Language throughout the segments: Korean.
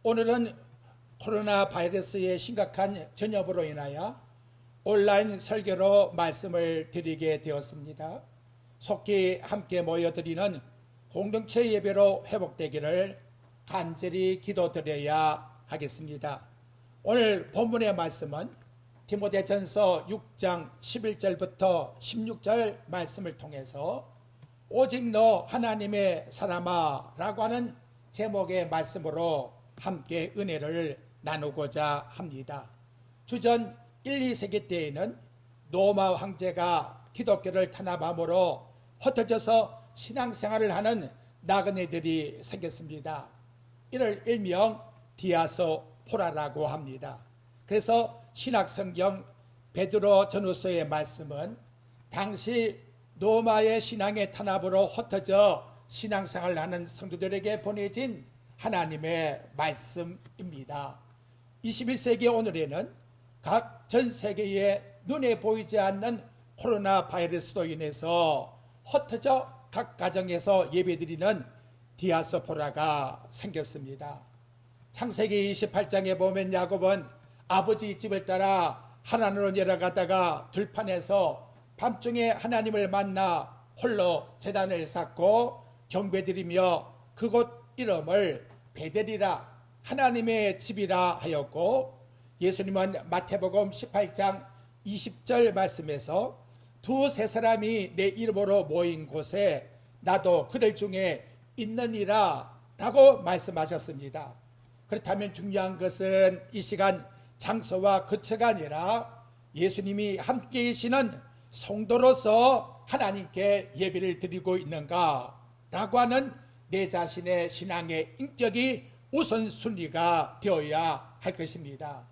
오늘은 코로나 바이러스의 심각한 전염으로 인하여 온라인 설교로 말씀을 드리게 되었습니다. 속히 함께 모여드리는 공동체 예배로 회복되기를 간절히 기도드려야 하겠습니다. 오늘 본문의 말씀은 디모데전서 6장 11절부터 16절 말씀을 통해서 오직 너 하나님의 사람아 라고 하는 제목의 말씀으로 함께 은혜를 나누고자 합니다. 주전 1, 2세기 때에는 로마 황제가 기독교를 탄압함으로 흩어져서 신앙생활을 하는 나그네들이 생겼습니다. 이를 일명 디아스포라라고 합니다. 그래서 신약성경 베드로 전후서의 말씀은 당시 로마의 신앙의 탄압으로 흩어져 신앙생활을 하는 성도들에게 보내진 하나님의 말씀입니다. 21세기 오늘에는 각 전 세계에 눈에 보이지 않는 코로나 바이러스로 인해서 흩어져 각 가정에서 예배드리는 디아스포라가 생겼습니다. 창세기 28장에 보면 야곱은 아버지 집을 따라 하나님으로 내려가다가 들판에서 밤중에 하나님을 만나 홀로 제단을 쌓고 경배드리며 그곳 이름을 베델이라 하나님의 집이라 하였고, 예수님은 마태복음 18장 20절 말씀에서 두세 사람이 내 이름으로 모인 곳에 나도 그들 중에 있느니라 라고 말씀하셨습니다. 그렇다면 중요한 것은 이 시간 장소와 거처가 아니라 예수님이 함께 계시는 성도로서 하나님께 예배를 드리고 있는가 라고 하는 내 자신의 신앙의 인격이 우선순위가 되어야 할 것입니다.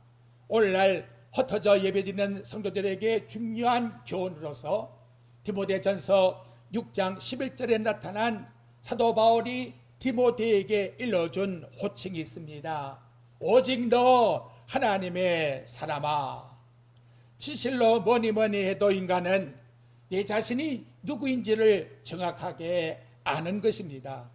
오늘날 흩어져 예배드리는 성도들에게 중요한 교훈으로서 디모데전서 6장 11절에 나타난 사도 바울이 디모데에게 일러준 호칭이 있습니다. 오직 너 하나님의 사람아. 진실로 뭐니 해도 인간은 내 자신이 누구인지를 정확하게 아는 것입니다.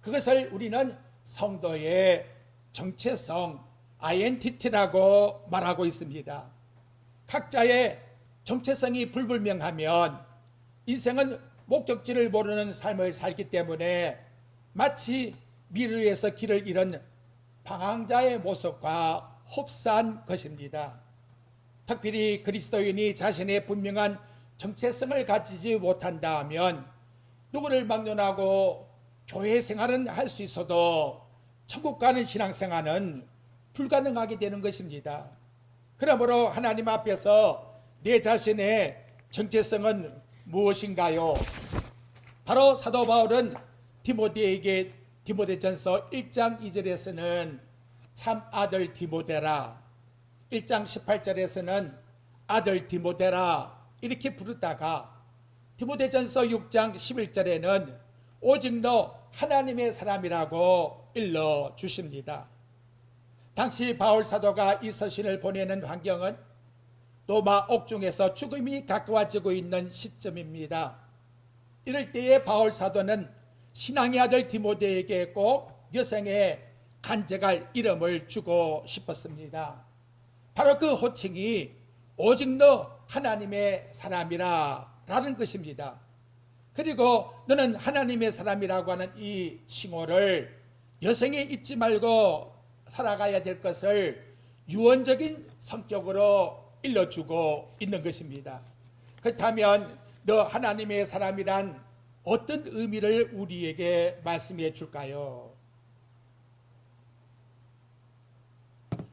그것을 우리는 성도의 정체성, 아이덴티티라고 말하고 있습니다. 각자의 정체성이 불분명하면 인생은 목적지를 모르는 삶을 살기 때문에 마치 미르에서 길을 잃은 방황자의 모습과 흡사한 것입니다. 특별히 그리스도인이 자신의 분명한 정체성을 가지지 못한다 하면 누구를 막론하고 교회 생활은 할 수 있어도 천국 가는 신앙생활은 불가능하게 되는 것입니다. 그러므로 하나님 앞에서 내 자신의 정체성은 무엇인가요? 바로 사도 바울은 디모데에게 디모데전서 1장 2절에서는 참 아들 디모데라, 1장 18절에서는 아들 디모데라 이렇게 부르다가 디모데전서 6장 11절에는 오직 너 하나님의 사람이라고 일러 주십니다. 당시 바울 사도가 이 서신을 보내는 환경은 로마 옥중에서 죽음이 가까워지고 있는 시점입니다. 이럴 때에 바울 사도는 신앙의 아들 디모데에게 꼭 여성의 간직할 이름을 주고 싶었습니다. 바로 그 호칭이 오직 너 하나님의 사람이라 라는 것입니다. 그리고 너는 하나님의 사람이라고 하는 이 칭호를 여성에 잊지 말고 살아가야 될 것을 유언적인 성격으로 일러주고 있는 것입니다. 그렇다면 너 하나님의 사람이란 어떤 의미를 우리에게 말씀해 줄까요?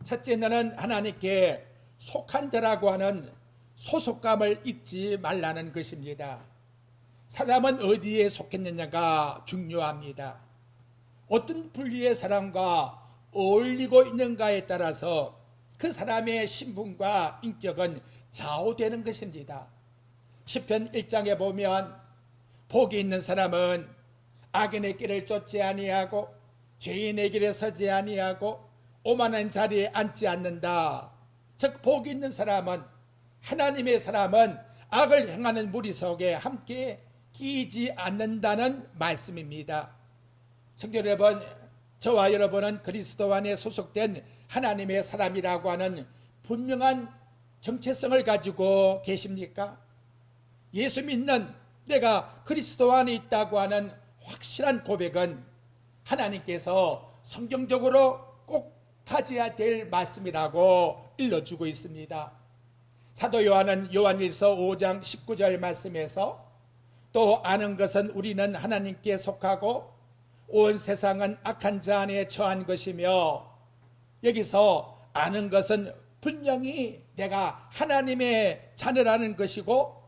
첫째, 너는 하나님께 속한 자라고 하는 소속감을 잊지 말라는 것입니다. 사람은 어디에 속했느냐가 중요합니다. 어떤 분류의 사람과 어울리고 있는가에 따라서 그 사람의 신분과 인격은 좌우되는 것입니다. 시편 1장에 보면 복이 있는 사람은 악인의 길을 쫓지 아니하고 죄인의 길에 서지 아니하고 오만한 자리에 앉지 않는다. 즉 복이 있는 사람은, 하나님의 사람은 악을 행하는 무리 속에 함께 끼지 않는다는 말씀입니다. 성도 여러분, 저와 여러분은 그리스도 안에 소속된 하나님의 사람이라고 하는 분명한 정체성을 가지고 계십니까? 예수 믿는 내가 그리스도 안에 있다고 하는 확실한 고백은 하나님께서 성경적으로 꼭 가져야 될 말씀이라고 일러주고 있습니다. 사도 요한은 요한일서 5장 19절 말씀에서 또 아는 것은 우리는 하나님께 속하고 온 세상은 악한 자 안에 처한 것이며, 여기서 아는 것은 분명히 내가 하나님의 자녀라는 것이고,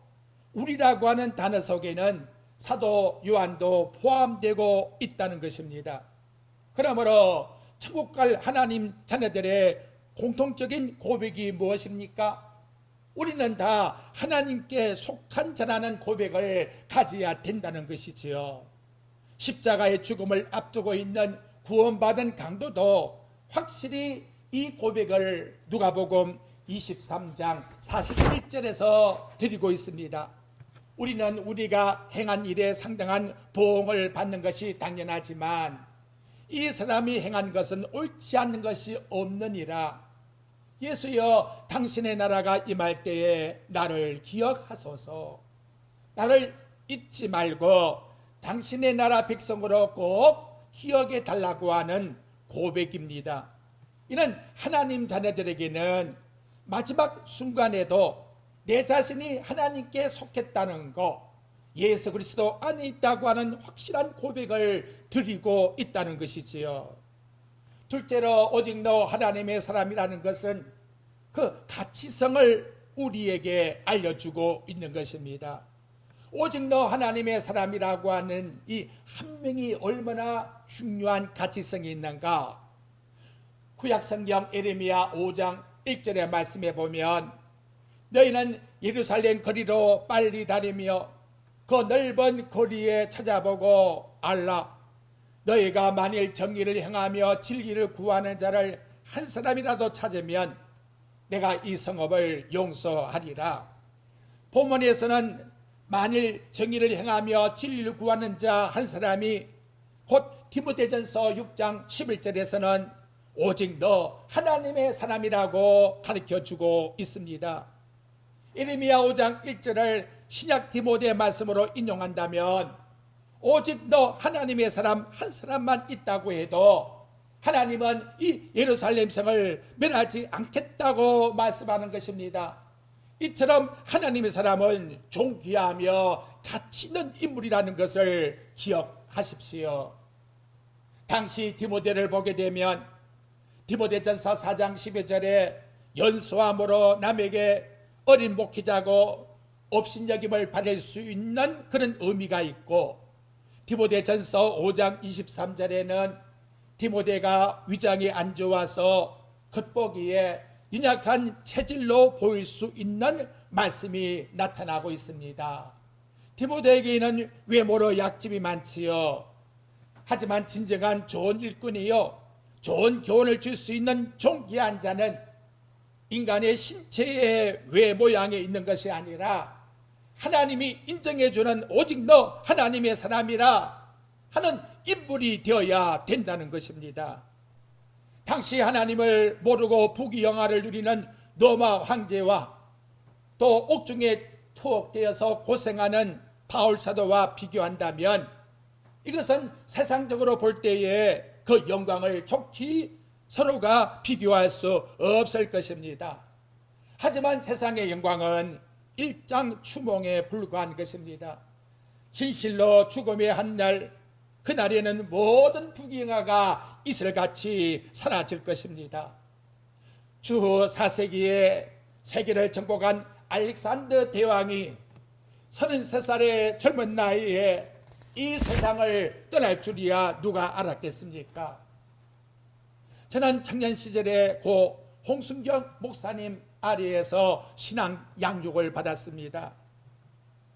우리라고 하는 단어 속에는 사도 요한도 포함되고 있다는 것입니다. 그러므로 천국 갈 하나님 자녀들의 공통적인 고백이 무엇입니까? 우리는 다 하나님께 속한 자라는 고백을 가져야 된다는 것이지요. 십자가의 죽음을 앞두고 있는 구원받은 강도도 확실히 이 고백을 누가복음 23장 41절에서 드리고 있습니다. 우리는 우리가 행한 일에 상당한 보응을 받는 것이 당연하지만 이 사람이 행한 것은 옳지 않는 것이 없느니라. 예수여, 당신의 나라가 임할 때에 나를 기억하소서. 나를 잊지 말고 당신의 나라 백성으로 꼭 기억해 달라고 하는 고백입니다. 이는 하나님 자녀들에게는 마지막 순간에도 내 자신이 하나님께 속했다는 것, 예수 그리스도 안에 있다고 하는 확실한 고백을 드리고 있다는 것이지요. 둘째로, 오직 너 하나님의 사람이라는 것은 그 가치성을 우리에게 알려주고 있는 것입니다. 오직 너 하나님의 사람이라고 하는 이 한 명이 얼마나 중요한 가치성이 있는가? 구약성경 에레미야 5장 1절의 말씀에 보면, 너희는 예루살렘 거리로 빨리 다니며 그 넓은 거리에 찾아보고 알라. 너희가 만일 정의를 행하며 진리를 구하는 자를 한 사람이라도 찾으면 내가 이 성읍을 용서하리라. 본문에서는 만일 정의를 행하며 진리를 구하는 자 한 사람이 곧 디모데전서 6장 11절에서는 오직 너 하나님의 사람이라고 가르쳐주고 있습니다. 에레미야 5장 1절을 신약 디모데 말씀으로 인용한다면 오직 너 하나님의 사람 한 사람만 있다고 해도 하나님은 이 예루살렘 성을 멸하지 않겠다고 말씀하는 것입니다. 이처럼 하나님의 사람은 존귀하며 가치 있는 인물이라는 것을 기억하십시오. 당시 디모데를 보게 되면 디모데전서 4장 12절에 연소함으로 남에게 어린 목회자고 업신여김을 받을 수 있는 그런 의미가 있고, 디모데전서 5장 23절에는 디모데가 위장이 안 좋아서 겉보기에 연약한 체질로 보일 수 있는 말씀이 나타나고 있습니다. 디모데에게는 외모로 약점이 많지요. 하지만 진정한 좋은 일꾼이요, 좋은 교훈을 줄 수 있는 존귀한 자는 인간의 신체의 외모양에 있는 것이 아니라 하나님이 인정해주는 오직 너 하나님의 사람이라 하는 인물이 되어야 된다는 것입니다. 당시 하나님을 모르고 부귀영화를 누리는 로마 황제와 또 옥중에 투옥되어서 고생하는 바울 사도와 비교한다면 이것은 세상적으로 볼 때에 그 영광을 좋게 서로가 비교할 수 없을 것입니다. 하지만 세상의 영광은 일장 추몽에 불과한 것입니다. 진실로 죽음의 한날, 그날에는 모든 부귀영화가 이슬같이 사라질 것입니다. 주 4세기에 세계를 정복한 알렉산더 대왕이 33살의 젊은 나이에 이 세상을 떠날 줄이야 누가 알았겠습니까? 저는 청년 시절에 고 홍순경 목사님 아래에서 신앙 양육을 받았습니다.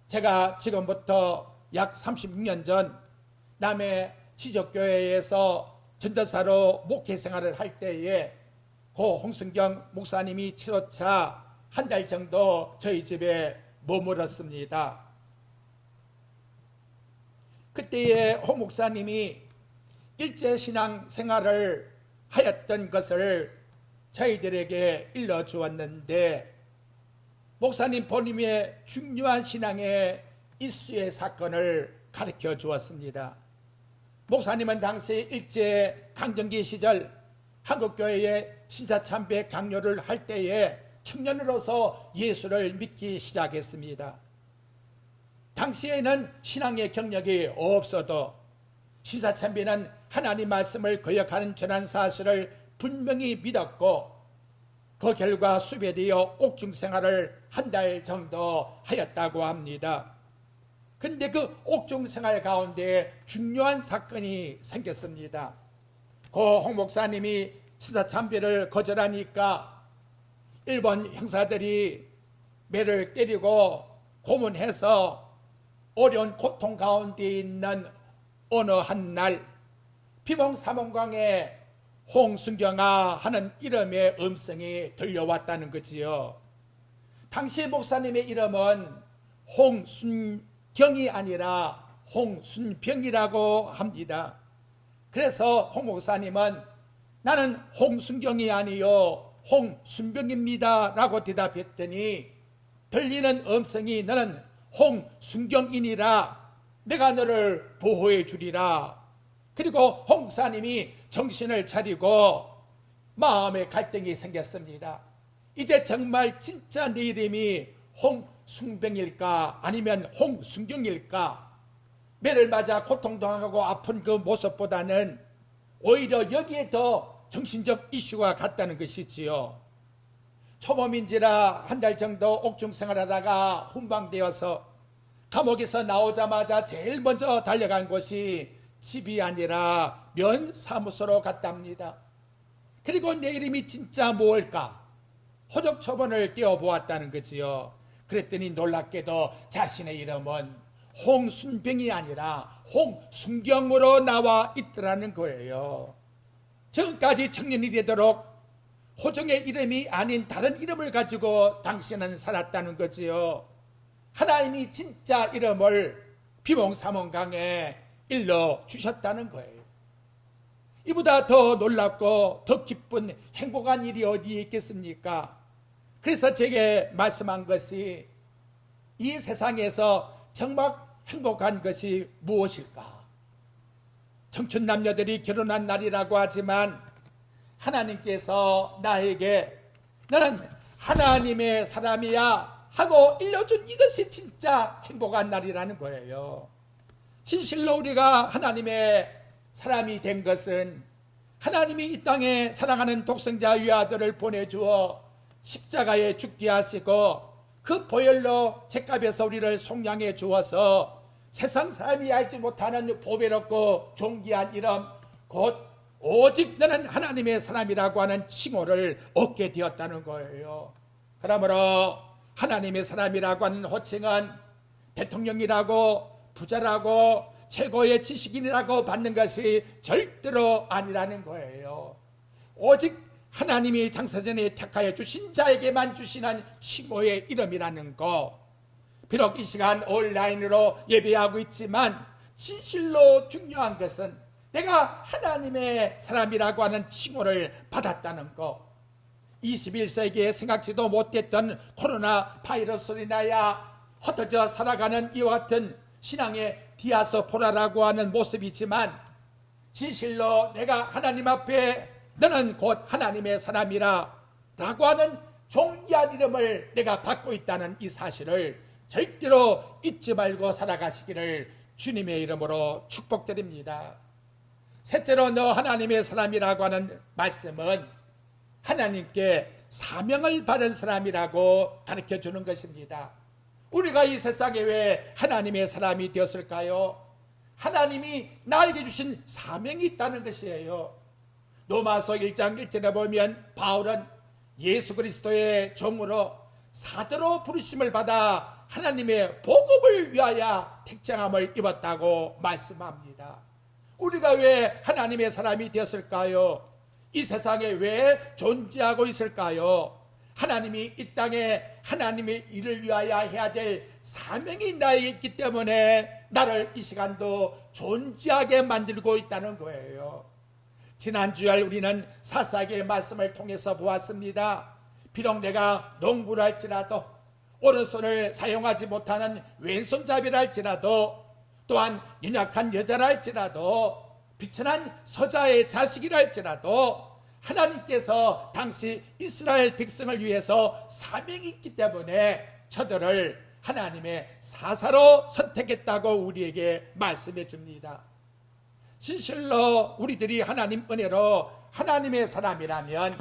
제가 지금부터 약 36년 전 남해 지적교회에서 전도사로 목회 생활을 할 때에 고 홍순경 목사님이 7호차 한 달 정도 저희 집에 머물었습니다. 그때에 홍 목사님이 일제신앙 생활을 하였던 것을 저희들에게 일러주었는데, 목사님 본인의 중요한 신앙의 이수의 사건을 가르쳐 주었습니다. 목사님은 당시 일제 강점기 시절 한국교회에 신사참배 강요를 할 때에 청년으로서 예수를 믿기 시작했습니다. 당시에는 신앙의 경력이 없어도 신사참배는 하나님 말씀을 거역하는 전한 사실을 분명히 믿었고, 그 결과 수배되어 옥중 생활을 한 달 정도 하였다고 합니다. 근데 그 옥중 생활 가운데 중요한 사건이 생겼습니다. 홍 목사님이 신사참배를 거절하니까 일본 형사들이 매를 때리고 고문해서 어려운 고통 가운데 있는 어느 한 날 비봉사몽강에 홍순경아 하는 이름의 음성이 들려왔다는 거지요. 당시 목사님의 이름은 홍순경이 아니라 홍순병이라고 합니다. 그래서 홍 목사님은 나는 홍순경이 아니요 홍순병입니다 라고 대답했더니, 들리는 음성이 너는 홍순경이니라 내가 너를 보호해 주리라. 그리고 홍 목사님이 정신을 차리고 마음의 갈등이 생겼습니다. 이제 정말 진짜 내 이름이 홍순병일까 아니면 홍순경일까? 매를 맞아 고통당하고 아픈 그 모습보다는 오히려 여기에 더 정신적 이슈가 같다는 것이지요. 초범인지라 한 달 정도 옥중 생활하다가 훈방되어서 감옥에서 나오자마자 제일 먼저 달려간 곳이 집이 아니라 면사무소로 갔답니다. 그리고 내 이름이 진짜 뭘까? 호적 처분을 떼어보았다는 거지요. 그랬더니 놀랍게도 자신의 이름은 홍순병이 아니라 홍순경으로 나와 있더라는 거예요. 지금까지 청년이 되도록 호정의 이름이 아닌 다른 이름을 가지고 당신은 살았다는 거지요. 하나님이 진짜 이름을 비몽사몽강에 일러주셨다는 거예요. 이보다 더 놀랍고 더 기쁜 행복한 일이 어디에 있겠습니까? 그래서 제게 말씀한 것이, 이 세상에서 정말 행복한 것이 무엇일까? 청춘 남녀들이 결혼한 날이라고 하지만 하나님께서 나에게 너는 하나님의 사람이야 하고 일러준 이것이 진짜 행복한 날이라는 거예요. 진실로 우리가 하나님의 사람이 된 것은 하나님이 이 땅에 사랑하는 독생자 위아들을 보내주어 십자가에 죽게 하시고 그 보혈로 죄값에서 우리를 속량해 주어서 세상 사람이 알지 못하는 보배롭고 존귀한 이름, 곧 오직 너는 하나님의 사람이라고 하는 칭호를 얻게 되었다는 거예요. 그러므로 하나님의 사람이라고 하는 호칭은 대통령이라고 부자라고 최고의 지식인이라고 받는 것이 절대로 아니라는 거예요. 오직 하나님이 장사전에 택하여 주신 자에게만 주시는 칭호의 이름이라는 거. 비록 이 시간 온라인으로 예배하고 있지만 진실로 중요한 것은 내가 하나님의 사람이라고 하는 칭호를 받았다는 거. 21세기에 생각지도 못했던 코로나 바이러스로 인하여 흩어져 살아가는 이와 같은 신앙의 디아스포라라고 하는 모습이지만, 진실로 내가 하나님 앞에 너는 곧 하나님의 사람이라 라고 하는 존귀한 이름을 내가 받고 있다는 이 사실을 절대로 잊지 말고 살아가시기를 주님의 이름으로 축복드립니다. 셋째로 너 하나님의 사람이라고 하는 말씀은 하나님께 사명을 받은 사람이라고 가르쳐 주는 것입니다. 우리가 이 세상에 왜 하나님의 사람이 되었을까요? 하나님이 나에게 주신 사명이 있다는 것이에요. 로마서 1장 1절에 보면 바울은 예수 그리스도의 종으로 사도로 부르심을 받아 하나님의 복음을 위하여 택정함을 입었다고 말씀합니다. 우리가 왜 하나님의 사람이 되었을까요? 이 세상에 왜 존재하고 있을까요? 하나님이 이 땅에 하나님의 일을 위하여 해야 될 사명이 나에게 있기 때문에 나를 이 시간도 존재하게 만들고 있다는 거예요. 지난 주일 우리는 사사기의 말씀을 통해서 보았습니다. 비록 내가 농부를 할지라도, 오른손을 사용하지 못하는 왼손잡이라 할지라도, 또한 연약한 여자라 할지라도, 비천한 서자의 자식이라 할지라도 하나님께서 당시 이스라엘 백성을 위해서 사명이 있기 때문에 저들을 하나님의 사사로 선택했다고 우리에게 말씀해 줍니다. 진실로 우리들이 하나님 은혜로 하나님의 사람이라면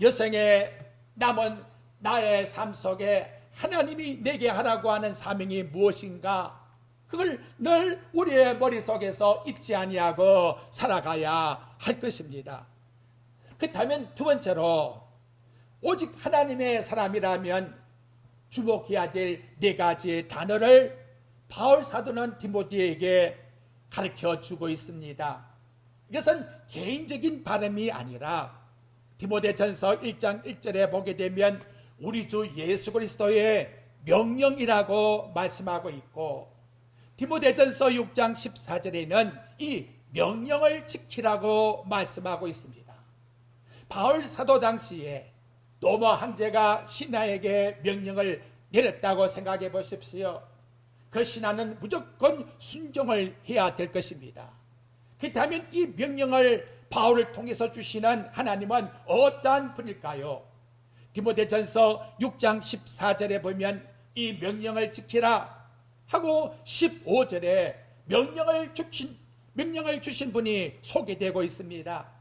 여생의 남은 나의 삶 속에 하나님이 내게 하라고 하는 사명이 무엇인가, 그걸 늘 우리의 머릿속에서 잊지 아니하고 살아가야 할 것입니다. 그렇다면 두 번째로, 오직 하나님의 사람이라면 주목해야 될 네 가지의 단어를 바울 사도는 디모데에게 가르쳐 주고 있습니다. 이것은 개인적인 바람이 아니라 디모데전서 1장 1절에 보게 되면 우리 주 예수 그리스도의 명령이라고 말씀하고 있고, 디모데전서 6장 14절에는 이 명령을 지키라고 말씀하고 있습니다. 바울 사도 당시에 로마 황제가 신하에게 명령을 내렸다고 생각해 보십시오. 그 신하는 무조건 순종을 해야 될 것입니다. 그렇다면 이 명령을 바울을 통해서 주시는 하나님은 어떠한 분일까요? 디모데전서 6장 14절에 보면 이 명령을 지키라 하고 15절에 명령을 주신 분이 소개되고 있습니다.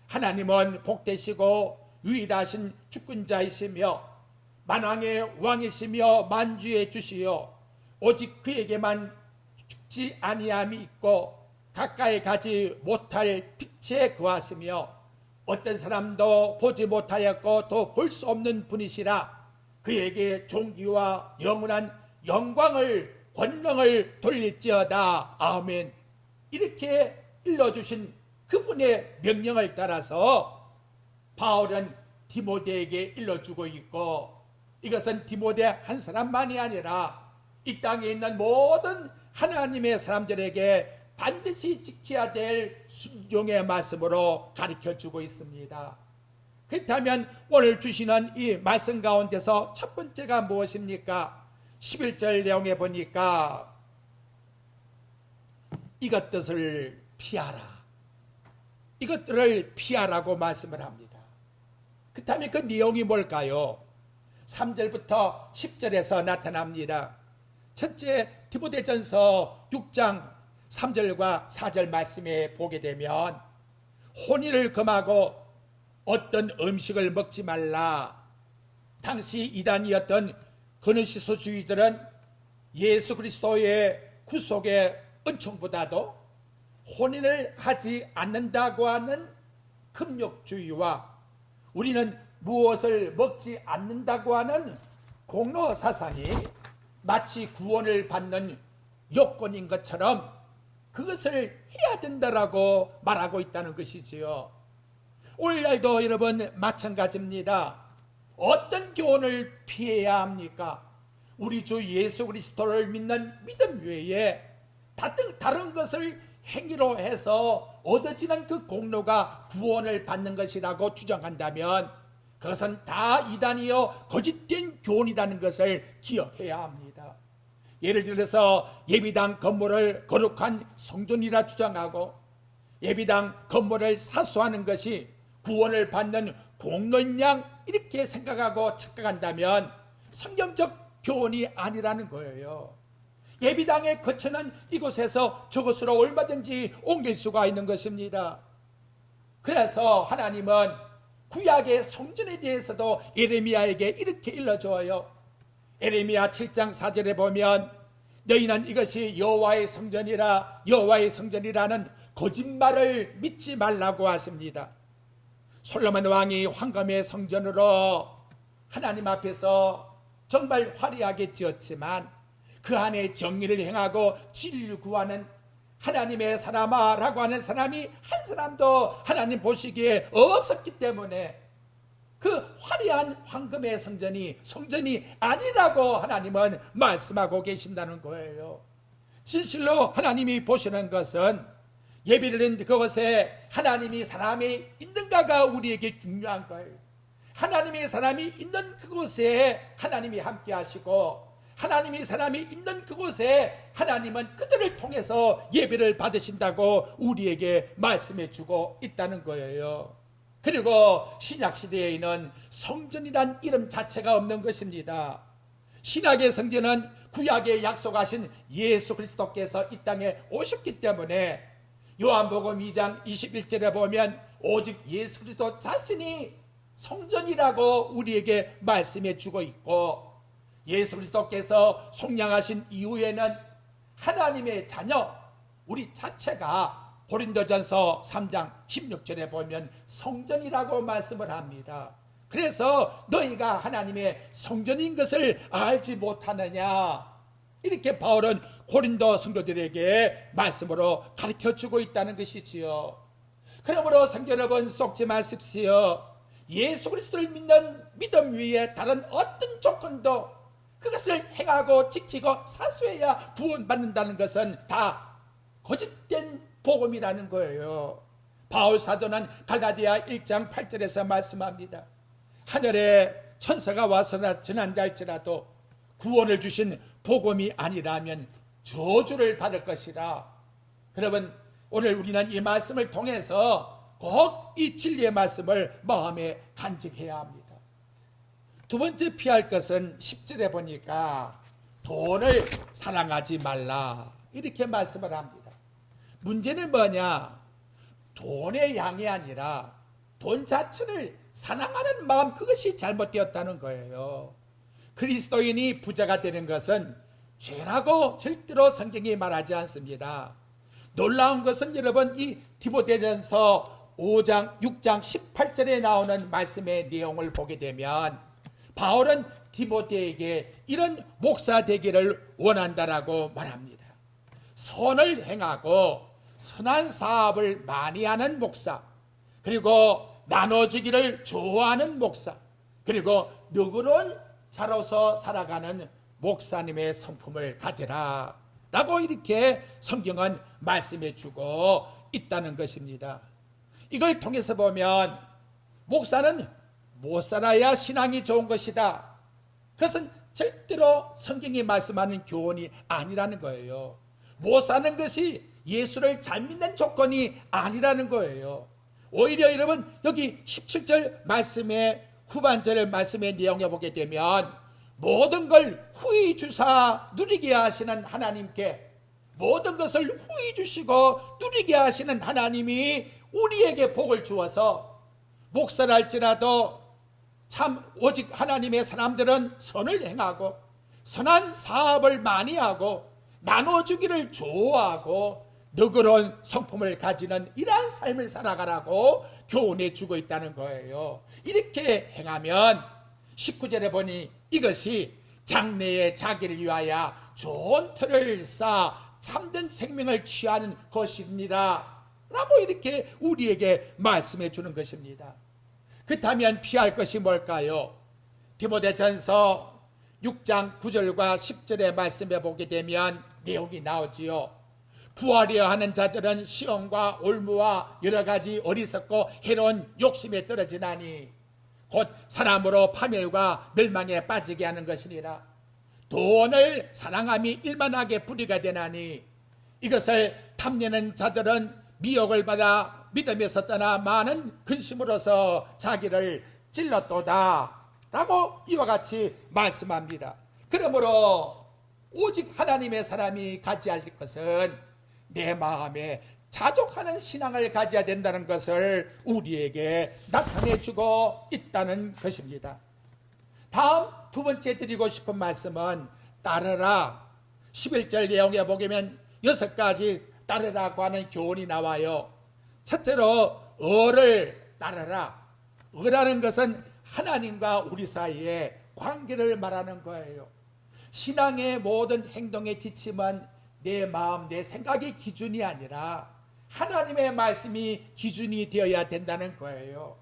하나님은 복되시고 유일하신 주권자이시며 만왕의 왕이시며 만주의 주시요 오직 그에게만 죽지 아니함이 있고 가까이 가지 못할 빛에 거하시며 어떤 사람도 보지 못하였고 또 볼 수 없는 분이시라. 그에게 존귀와 영원한 영광을 권능을 돌릴지어다. 아멘. 이렇게 일러주신 그분의 명령을 따라서 바울은 디모데에게 일러주고 있고, 이것은 디모데 한 사람만이 아니라 이 땅에 있는 모든 하나님의 사람들에게 반드시 지켜야 될 순종의 말씀으로 가르쳐주고 있습니다. 그렇다면 오늘 주시는 이 말씀 가운데서 첫 번째가 무엇입니까? 11절 내용에 보니까 이것들을 피하라, 이것들을 피하라고 말씀을 합니다. 그렇다면 그 내용이 뭘까요? 3절부터 10절에서 나타납니다. 첫째, 디모데전서 6장 3절과 4절 말씀에 보게 되면 혼인을 금하고 어떤 음식을 먹지 말라. 당시 이단이었던 그노시소주의들은 예수 그리스도의 구속의 은총보다도 혼인을 하지 않는다고 하는 금욕주의와 우리는 무엇을 먹지 않는다고 하는 공로 사상이 마치 구원을 받는 요건인 것처럼 그것을 해야 된다라고 말하고 있다는 것이지요. 오늘날도 여러분 마찬가지입니다. 어떤 교훈을 피해야 합니까? 우리 주 예수 그리스도를 믿는 믿음 외에 다른 것을 행위로 해서 얻어지는 그 공로가 구원을 받는 것이라고 주장한다면 그것은 다 이단이요 거짓된 교훈이라는 것을 기억해야 합니다. 예를 들어서 예비당 건물을 거룩한 성전이라 주장하고 예비당 건물을 사수하는 것이 구원을 받는 공로인 양 이렇게 생각하고 착각한다면 성경적 교훈이 아니라는 거예요. 예비당의 거처는 이곳에서 저곳으로 얼마든지 옮길 수가 있는 것입니다. 그래서 하나님은 구약의 성전에 대해서도 예레미야에게 이렇게 일러줘요. 예레미야 7장 4절에 보면 너희는 이것이 여호와의 성전이라는 거짓말을 믿지 말라고 하십니다. 솔로몬 왕이 황금의 성전으로 하나님 앞에서 정말 화려하게 지었지만 그 안에 정의를 행하고 진리를 구하는 하나님의 사람아라고 하는 사람이 한 사람도 하나님 보시기에 없었기 때문에 그 화려한 황금의 성전이 아니라고 하나님은 말씀하고 계신다는 거예요. 진실로 하나님이 보시는 것은 예배드리는 그것에 하나님이 사람이 있는가가 우리에게 중요한 거예요. 하나님의 사람이 있는 그곳에 하나님이 함께 하시고, 하나님이 사람이 있는 그곳에 하나님은 그들을 통해서 예배를 받으신다고 우리에게 말씀해 주고 있다는 거예요. 그리고 신약시대에는 성전이란 이름 자체가 없는 것입니다. 신약의 성전은 구약에 약속하신 예수 그리스도께서 이 땅에 오셨기 때문에 요한복음 2장 21절에 보면 오직 예수 그리스도 자신이 성전이라고 우리에게 말씀해 주고 있고, 예수 그리스도께서 속량하신 이후에는 하나님의 자녀 우리 자체가 고린도전서 3장 16절에 보면 성전이라고 말씀을 합니다. 그래서 너희가 하나님의 성전인 것을 알지 못하느냐, 이렇게 바울은 고린도 성도들에게 말씀으로 가르쳐주고 있다는 것이지요. 그러므로 성도 여러분, 속지 마십시오. 예수 그리스도를 믿는 믿음 위에 다른 어떤 조건도 그것을 행하고 지키고 사수해야 구원받는다는 것은 다 거짓된 복음이라는 거예요. 바울 사도는 갈라디아 1장 8절에서 말씀합니다. 하늘에 천사가 와서 전한다 할지라도 구원을 주신 복음이 아니라면 저주를 받을 것이라. 여러분, 오늘 우리는 이 말씀을 통해서 꼭 이 진리의 말씀을 마음에 간직해야 합니다. 두 번째 피할 것은 10절에 보니까 돈을 사랑하지 말라, 이렇게 말씀을 합니다. 문제는 뭐냐? 돈의 양이 아니라 돈 자체를 사랑하는 마음, 그것이 잘못되었다는 거예요. 그리스도인이 부자가 되는 것은 죄라고 절대로 성경이 말하지 않습니다. 놀라운 것은 여러분, 이 디모데전서 5장 6장 18절에 나오는 말씀의 내용을 보게 되면 바울은 디모데에게 이런 목사 되기를 원한다라고 말합니다. 선을 행하고 선한 사업을 많이 하는 목사, 그리고 나눠주기를 좋아하는 목사, 그리고 너그러운 자로서 살아가는 목사님의 성품을 가지라 라고 이렇게 성경은 말씀해 주고 있다는 것입니다. 이걸 통해서 보면 목사는 못 살아야 신앙이 좋은 것이다, 그것은 절대로 성경이 말씀하는 교훈이 아니라는 거예요. 못 사는 것이 예수를 잘 믿는 조건이 아니라는 거예요. 오히려 여러분, 여기 17절 말씀의 후반절 말씀의 내용에 보게 되면 모든 걸 후히 주사 누리게 하시는 하나님께, 모든 것을 후히 주시고 누리게 하시는 하나님이 우리에게 복을 주어서 목사를 할지라도 참 오직 하나님의 사람들은 선을 행하고 선한 사업을 많이 하고 나눠주기를 좋아하고 너그러운 성품을 가지는 이러한 삶을 살아가라고 교훈해 주고 있다는 거예요. 이렇게 행하면 19절에 보니 이것이 장래의 자기를 위하여 좋은 틀을 쌓아 참된 생명을 취하는 것입니다 라고 이렇게 우리에게 말씀해 주는 것입니다. 그렇다면 피할 것이 뭘까요? 디모데전서 6장 9절과 10절의 말씀에 보게 되면 내용이 나오지요. 부하려 하는 자들은 시험과 올무와 여러 가지 어리석고 해로운 욕심에 떨어지나니 곧 사람으로 파멸과 멸망에 빠지게 하는 것이니라. 돈을 사랑함이 일만하게 뿌리가 되나니 이것을 탐내는 자들은 미혹을 받아 믿음에서 떠나 많은 근심으로서 자기를 찔렀도다 라고 이와 같이 말씀합니다. 그러므로 오직 하나님의 사람이 가져야 할 것은 내 마음에 자족하는 신앙을 가져야 된다는 것을 우리에게 나타내주고 있다는 것입니다. 다음 두 번째 드리고 싶은 말씀은 따르라. 11절 내용에 보면 6가지 따르라고 하는 교훈이 나와요. 첫째로 어를 따르라. 어라는 것은 하나님과 우리 사이의 관계를 말하는 거예요. 신앙의 모든 행동의 지침은 내 마음, 내 생각이 기준이 아니라 하나님의 말씀이 기준이 되어야 된다는 거예요.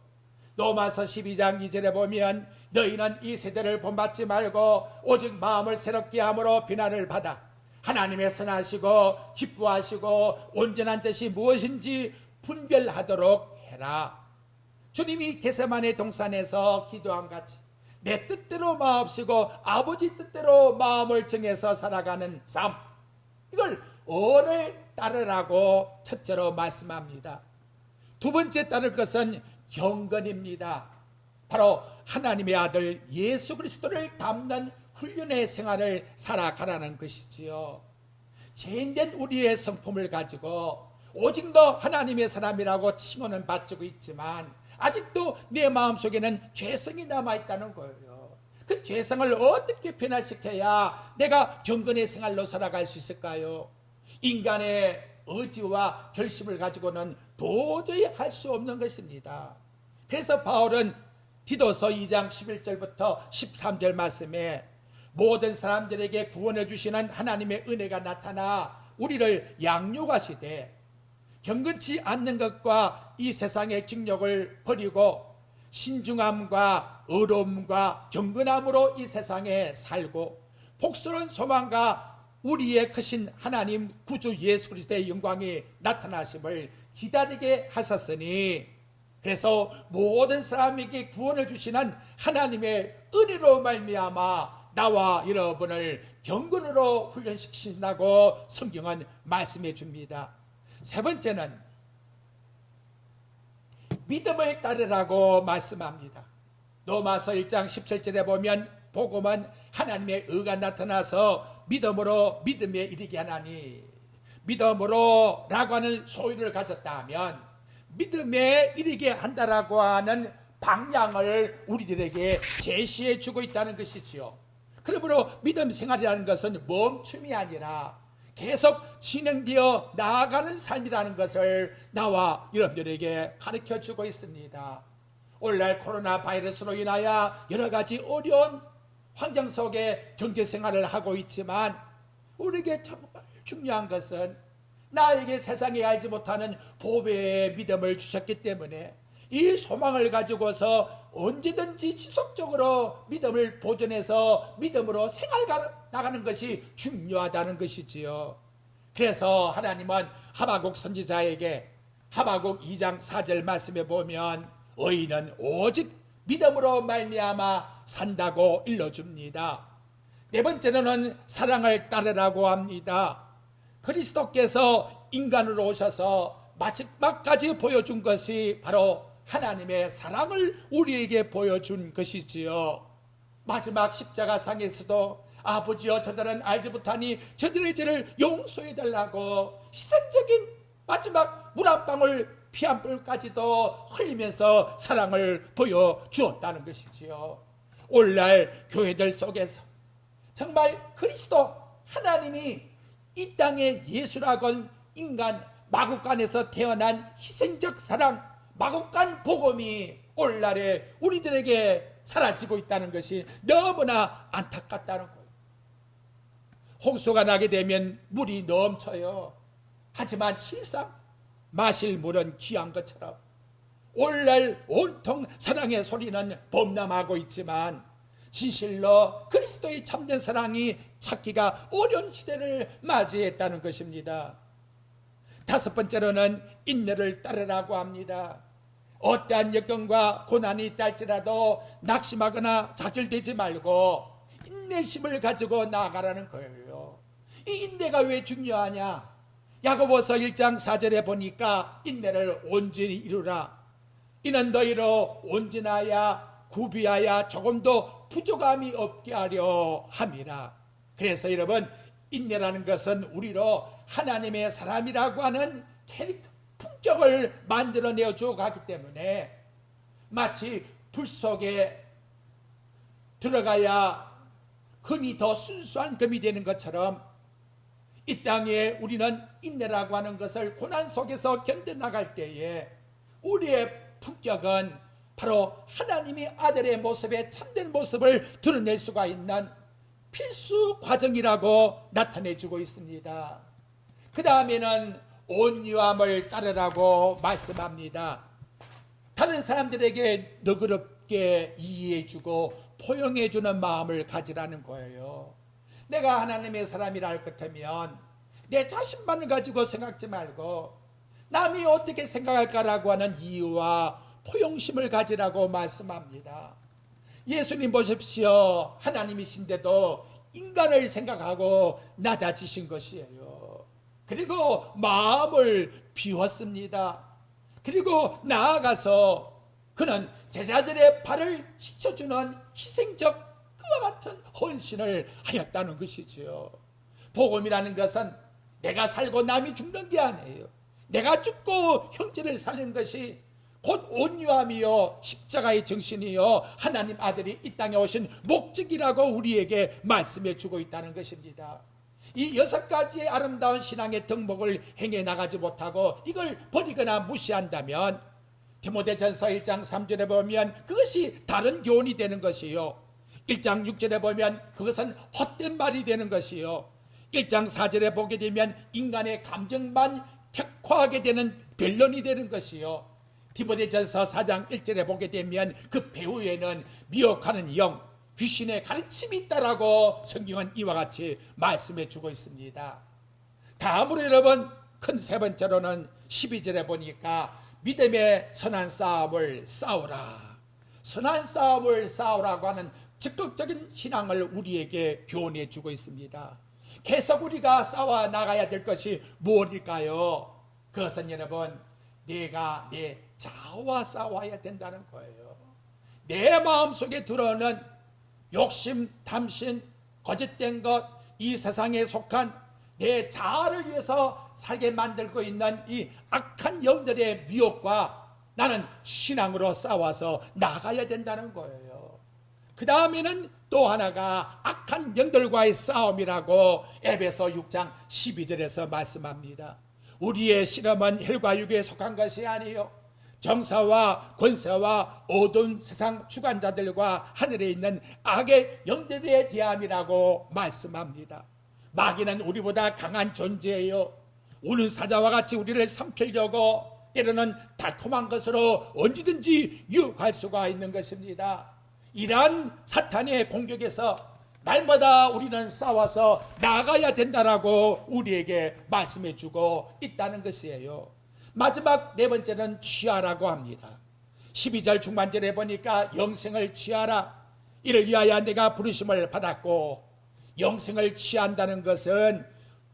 로마서 12장 2절에 보면 너희는 이 세대를 본받지 말고 오직 마음을 새롭게 함으로 비난을 받아 하나님의 선하시고 기뻐하시고 온전한 뜻이 무엇인지 분별하도록 해라. 주님이 겟세마네 동산에서 기도한 같이 내 뜻대로 마옵시고 아버지 뜻대로 마음을 정해서 살아가는 삶, 이걸 어를 따르라고 첫째로 말씀합니다. 두 번째 따를 것은 경건입니다. 바로 하나님의 아들 예수 그리스도를 닮는 훈련의 생활을 살아가라는 것이지요. 죄인된 우리의 성품을 가지고 오직 너 하나님의 사람이라고 칭호는 받고 있지만 아직도 내 마음속에는 죄성이 남아있다는 거예요. 그 죄성을 어떻게 변화시켜야 내가 경건의 생활로 살아갈 수 있을까요? 인간의 의지와 결심을 가지고는 도저히 할 수 없는 것입니다. 그래서 바울은 디도서 2장 11절부터 13절 말씀에 모든 사람들에게 구원을 주시는 하나님의 은혜가 나타나 우리를 양육하시되 경건치 않는 것과 이 세상의 직력을 버리고 신중함과 의로움과 경건함으로 이 세상에 살고 복스러운 소망과 우리의 크신 하나님 구주 예수 그리스도의 영광이 나타나심을 기다리게 하셨으니, 그래서 모든 사람에게 구원을 주시는 하나님의 은혜로 말미암아 나와 여러분을 경건으로 훈련시키신다고 성경은 말씀해 줍니다. 세 번째는 믿음을 따르라고 말씀합니다. 로마서 1장 17절에 보면 복음은 하나님의 의가 나타나서 믿음으로 믿음에 이르게 하나니, 믿음으로 라고 하는 소유를 가졌다 하면 믿음에 이르게 한다라고 하는 방향을 우리들에게 제시해 주고 있다는 것이지요. 그러므로 믿음 생활이라는 것은 멈춤이 아니라 계속 진행되어 나아가는 삶이라는 것을 나와 여러분들에게 가르쳐 주고 있습니다. 오늘날 코로나 바이러스로 인하여 여러 가지 어려운 환경 속에 경제 생활을 하고 있지만 우리에게 정말 중요한 것은 나에게 세상에 알지 못하는 보배의 믿음을 주셨기 때문에 이 소망을 가지고서 언제든지 지속적으로 믿음을 보존해서 믿음으로 생활 나가는 것이 중요하다는 것이지요. 그래서 하나님은 하박국 선지자에게 하박국 2장 4절 말씀에 보면 의인은 오직 믿음으로 말미암아 산다고 일러줍니다. 네 번째로는 사랑을 따르라고 합니다. 그리스도께서 인간으로 오셔서 마지막까지 보여준 것이 바로 하나님의 사랑을 우리에게 보여준 것이지요. 마지막 십자가상에서도 아버지여 저들은 알지 못하니 저들의 죄를 용서해 달라고 희생적인 마지막 물 한 방울 피 한 방울까지도 흘리면서 사랑을 보여주었다는 것이지요. 오늘날 교회들 속에서 정말 그리스도 하나님이 이 땅에 예수라고 인간 마국간에서 태어난 희생적 사랑, 마국간 복음이 오늘날에 우리들에게 사라지고 있다는 것이 너무나 안타깝다는 거예요. 홍수가 나게 되면 물이 넘쳐요. 하지만 실상 마실 물은 귀한 것처럼 오늘날 온통 사랑의 소리는 범람하고 있지만 진실로 그리스도의 참된 사랑이 찾기가 어려운 시대를 맞이했다는 것입니다. 다섯 번째로는 인내를 따르라고 합니다. 어떠한 역경과 고난이 있다 할지라도 낙심하거나 좌절되지 말고 인내심을 가지고 나아가라는 거예요. 이 인내가 왜 중요하냐? 야고보서 1장 4절에 보니까 인내를 온전히 이루라. 이는 너희로 온전하여 구비하여 조금도 부족함이 없게 하려 함이라. 그래서 여러분, 인내라는 것은 우리로 하나님의 사람이라고 하는 캐릭터, 품격을 만들어내어 주어 가기 때문에 마치 불 속에 들어가야 금이 더 순수한 금이 되는 것처럼 이 땅에 우리는 인내라고 하는 것을 고난 속에서 견뎌나갈 때에 우리의 품격은 바로 하나님의 아들의 모습에 참된 모습을 드러낼 수가 있는 필수 과정이라고 나타내주고 있습니다. 그 다음에는 온유함을 따르라고 말씀합니다. 다른 사람들에게 너그럽게 이해해주고 포용해주는 마음을 가지라는 거예요. 내가 하나님의 사람이라 할 것 같으면 내 자신만 가지고 생각지 말고 남이 어떻게 생각할까라고 하는 이유와 포용심을 가지라고 말씀합니다. 예수님 보십시오. 하나님이신데도 인간을 생각하고 낮아지신 것이에요. 그리고 마음을 비웠습니다. 그리고 나아가서 그는 제자들의 발을 씻어주는 희생적 그와 같은 헌신을 하였다는 것이지요. 복음이라는 것은 내가 살고 남이 죽는 게 아니에요. 내가 죽고 형제를 살리는 것이 곧 온유함이요 십자가의 정신이요 하나님 아들이 이 땅에 오신 목적이라고 우리에게 말씀해 주고 있다는 것입니다. 이 6가지의 아름다운 신앙의 덕목을 행해 나가지 못하고 이걸 버리거나 무시한다면 디모데전서 1장 3절에 보면 그것이 다른 교훈이 되는 것이요, 1장 6절에 보면 그것은 헛된 말이 되는 것이요, 1장 4절에 보게 되면 인간의 감정만 격화하게 되는 변론이 되는 것이요, 디모데전서 4장 1절에 보게 되면 그 배후에는 미혹하는 영, 귀신의 가르침이 있다라고 성경은 이와 같이 말씀해 주고 있습니다. 다음으로 여러분, 큰 세 번째로는 12절에 보니까 믿음의 선한 싸움을 싸우라. 선한 싸움을 싸우라고 하는 적극적인 신앙을 우리에게 교훈해 주고 있습니다. 계속 우리가 싸워 나가야 될 것이 무엇일까요? 그것은 여러분, 내가 내 자아와 싸워야 된다는 거예요. 내 마음속에 들어오는 욕심, 탐심, 거짓된 것, 이 세상에 속한 내 자아를 위해서 살게 만들고 있는 이 악한 영들의 미혹과 나는 신앙으로 싸워서 나가야 된다는 거예요. 그 다음에는 또 하나가 악한 영들과의 싸움이라고 에베소 6장 12절에서 말씀합니다. 우리의 실험은 혈과 육에 속한 것이 아니요 정사와 권세와 어두운 세상 주관자들과 하늘에 있는 악의 영들에 대함이라고 말씀합니다. 마귀는 우리보다 강한 존재예요. 우는 사자와 같이 우리를 삼키려고 때로는 달콤한 것으로 언제든지 유혹할 수가 있는 것입니다. 이러한 사탄의 공격에서 날마다 우리는 싸워서 나가야 된다라고 우리에게 말씀해 주고 있다는 것이에요. 마지막 네 번째는 취하라고 합니다. 12절 중반절에 보니까 영생을 취하라. 이를 위하여 내가 부르심을 받았고, 영생을 취한다는 것은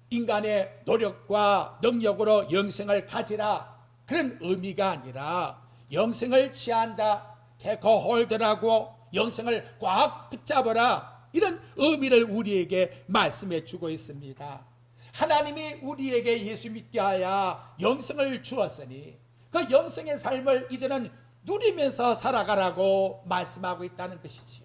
인간의 노력과 능력으로 영생을 가지라 그런 의미가 아니라 영생을 취한다, take a hold라고 영생을 꽉 붙잡아라 이런 의미를 우리에게 말씀해 주고 있습니다. 하나님이 우리에게 예수 믿게 하여 영생을 주었으니 그 영생의 삶을 이제는 누리면서 살아가라고 말씀하고 있다는 것이지요.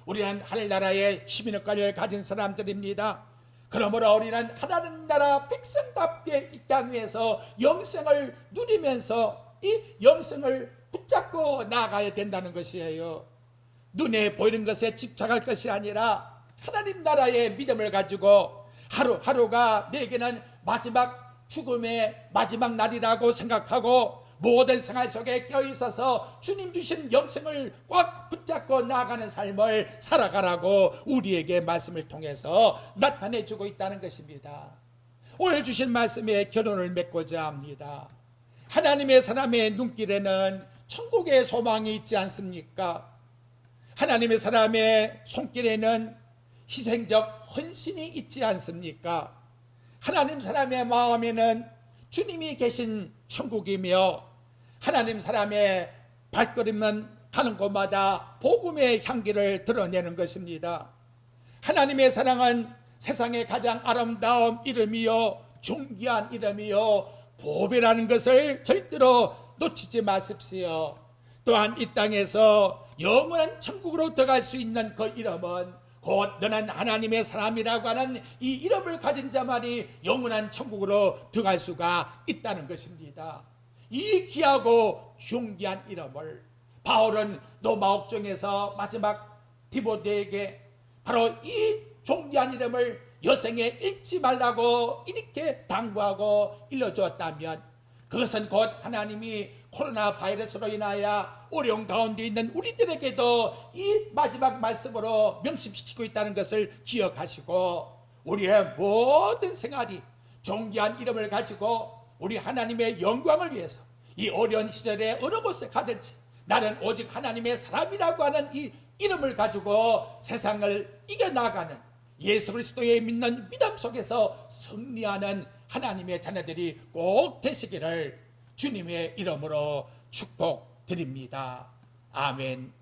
우리는 하늘나라의 시민권을 가진 사람들입니다. 그러므로 우리는 하나님 나라 백성답게 이 땅 위에서 영생을 누리면서 이 영생을 붙잡고 나아가야 된다는 것이에요. 눈에 보이는 것에 집착할 것이 아니라 하나님 나라의 믿음을 가지고 하루하루가 내게는 마지막 죽음의 마지막 날이라고 생각하고 모든 생활 속에 껴있어서 주님 주신 영생을 꽉 붙잡고 나아가는 삶을 살아가라고 우리에게 말씀을 통해서 나타내주고 있다는 것입니다. 오늘 주신 말씀에 결론을 맺고자 합니다. 하나님의 사람의 눈길에는 천국의 소망이 있지 않습니까? 하나님의 사람의 손길에는 희생적 헌신이 있지 않습니까? 하나님 사람의 마음에는 주님이 계신 천국이며 하나님 사람의 발걸음은 가는 곳마다 복음의 향기를 드러내는 것입니다. 하나님의 사랑은 세상의 가장 아름다운 이름이요 존귀한 이름이요 보배라는 것을 절대로 놓치지 마십시오. 또한 이 땅에서 영원한 천국으로 들어갈 수 있는 그 이름은 곧 너는 하나님의 사람이라고 하는 이 이름을 가진 자만이 영원한 천국으로 들어갈 수가 있다는 것입니다. 이 귀하고 흉기한 이름을 바울은 로마 옥정에서 마지막 디모데에게 바로 이 존귀한 이름을 여생에 잃지 말라고 이렇게 당부하고 일러주었다면 그것은 곧 하나님이 코로나 바이러스로 인하여 어려운 가운데 있는 우리들에게도 이 마지막 말씀으로 명심시키고 있다는 것을 기억하시고, 우리의 모든 생활이 존귀한 이름을 가지고 우리 하나님의 영광을 위해서 이 어려운 시절에 어느 곳에 가든지 나는 오직 하나님의 사람이라고 하는 이 이름을 가지고 세상을 이겨나가는, 예수 그리스도의 믿는 믿음 속에서 승리하는 하나님의 자녀들이 꼭 되시기를 주님의 이름으로 축복드립니다. 아멘.